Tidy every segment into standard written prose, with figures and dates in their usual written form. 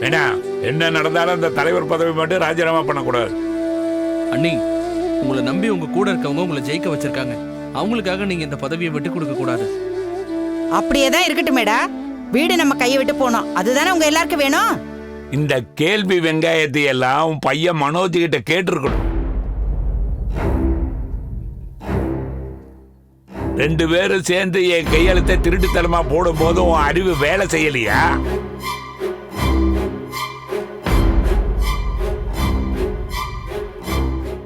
ஏன்னா என்ன நடந்தாலும் அந்த தலைவர் பதவி மட்டும் ராஜினாமா பண்ணக்கூடாது. அண்ணி, உங்களை நம்பி உங்க கூட இருக்கவங்க உங்களை ஜெயிக்க வச்சிருக்காங்க. அவங்களுக்காக நீங்க இந்த பதவியை விட்டு கொடுக்க கூடாது. அப்படியே தான் இருக்கட்டும் மேடா. வீடு நம்ம கையை விட்டு போனோம், அதுதானே உங்க எல்லாருக்கும் வேணும். இந்த கேள்வி வெங்காயத்தை எல்லாம் உன் பையன் மனோஜ் கிட்ட கேட்டிருக்கணும். 2 பேரும் சேர்ந்து என் கையெழுத்தை திருட்டுத்தனமா போடும் போது உன் அறிவு வேலை செய்யலையா?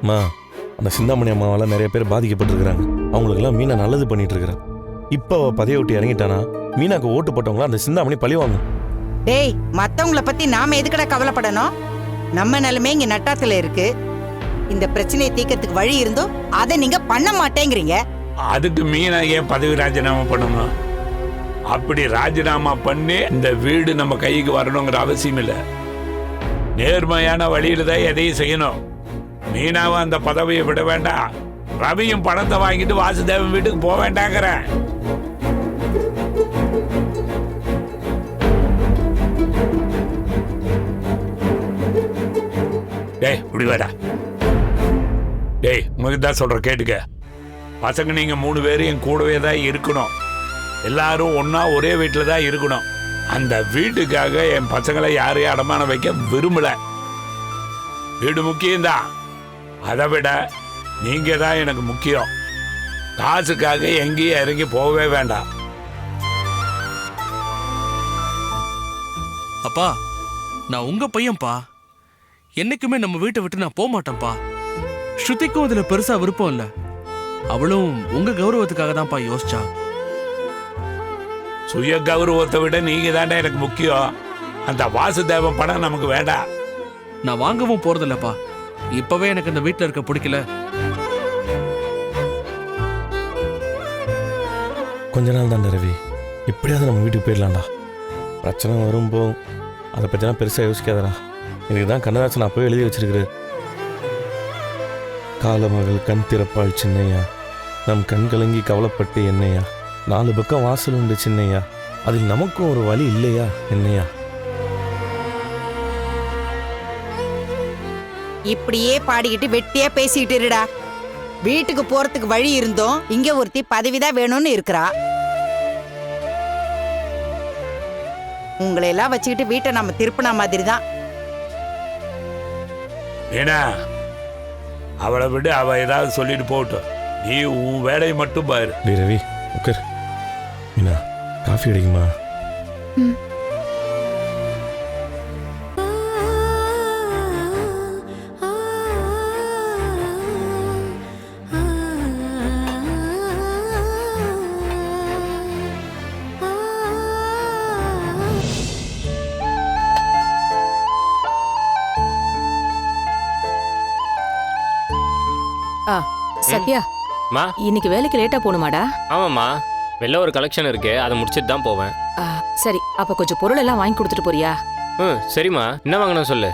அம்மா, அந்த சிந்தாமணி அம்மாவால் நிறைய பேர் பாதிக்கப்பட்டிருக்கிறாங்க. அவங்களுக்கெல்லாம் மீனா நல்லது பண்ணிட்டு இருக்கிறான். இப்போ பதவியை விட்டு இறங்கிட்டானா மீனாக்கு ஓட்டு போட்டவங்களா அந்த சிந்தாமணி பழிவாங்க. டேய், மத்தவங்கள பத்தி நாம எதுக்கடா கவலைப்படணும்? நம்ம நிலைமை இங்க நட்டாத்துல இருக்கு. இந்த பிரச்சனையை தீர்க்கறதுக்கு வழி இருந்தோ அதை நீங்க பண்ண மாட்டேங்கிறீங்க. அதுக்கு மீனா ஏன் பதவி ராஜினாமா பண்ணணும்? அப்படி ராஜினாமா பண்ணி இந்த வீடு நம்ம கைக்கு வரணுங்கிற அவசியம் இல்லை. நேர்மையான வழியில தான் எதையும் செய்யணும். மீனாவும் அந்த பதவியை விட வேண்டாம். ரவியும் பணத்தை வாங்கிட்டு வாசுதேவன் வீட்டுக்கு போக வேண்டாங்கிற. டேய், இப்படி வேடா. டேய், உங்களுக்கு தான் சொல்ற, கேட்டுக்க. பசங்க நீங்க 3 பேரும் என் கூடவே தான் இருக்கணும். எல்லாரும் ஒன்னா ஒரே வீட்டில் தான் இருக்கணும். அந்த வீட்டுக்காக என் பசங்களை யாரையும் அடமானம் வைக்க விரும்பல. வீடு முக்கியம்தான், அதை விட நீங்க தான் எனக்கு முக்கியம். காசுக்காக எங்கேயும் இறங்கி போகவே வேண்டாம். அப்பா, நான் உங்க பையன்பா. என்னைக்குமே நம்ம வீட்டை விட்டு நான் போக மாட்டேன்ப்பா. ஸ்ருதிக்கும் அதுல பெருசா விருப்பம் இல்ல. அவளும் உங்க கௌரவத்துக்காக தான்ப்பா யோசிச்சா. சுய கௌரவத்தை விட நீங்க தானே எனக்கு முக்கியம். அந்த வாசுதேவன் பணம் நமக்கு வேண்டாம். நான் வாங்கவும் போறதில்லப்பா. இப்பவே எனக்கு இந்த வீட்டுல இருக்க பிடிக்கல. கொஞ்ச நாள் தான் ரவி, எப்படியாவது நம்ம வீட்டுக்கு போயிடலாம்டா. பிரச்சனை வரும்போ அதை பற்றிலாம் பெருசாக யோசிக்காதடா. இதுக்கு தான் கண்ணதாசன் அப்போவே எழுதி வச்சிருக்கிறது. காலமகள் கண் திறப்பாள் சின்னையா, நம் கண் கலங்கி கவலைப்பட்டு என்னையா, 4 பக்கம் வாசல் உண்டு சின்னையா, அதில் நமக்கும் ஒரு வழி இல்லையா என்னையா. இப்படியே பாடிக்கிட்டு வெட்டியா பேசிக்கிட்டு இருடா. வீட்டுக்கு போறதுக்கு வழி இருந்தோம் இங்க ஒருத்தி பதவிதான் வேணும்னு இருக்கிறா. உங்களை எல்லாம் வச்சுக்கிட்டு வீட்டை நம்ம திருப்பின மாதிரி தான். ஏன்னா அவளை விட அவ ஏதாவது சொல்லிட்டு போகட்டும். நீ உன் வேலையை மட்டும் பாரு. டேய் ரவி, உட்கார். மீனா, காஃபி அடிக்குமா? சத்யா, மா, இன்னைக்கு வேலைக்கு லேட்டா போகணுமாடா? ஆமாம்மா, வெளில ஒரு கலெக்ஷன் இருக்கு, அதை முடிச்சிட்டு தான் போவேன். சரி, அப்ப கொஞ்சம் பொருள் எல்லாம் வாங்கி கொடுத்துட்டு போறியா? சரிம்மா, என்ன வாங்கணும் சொல்லு.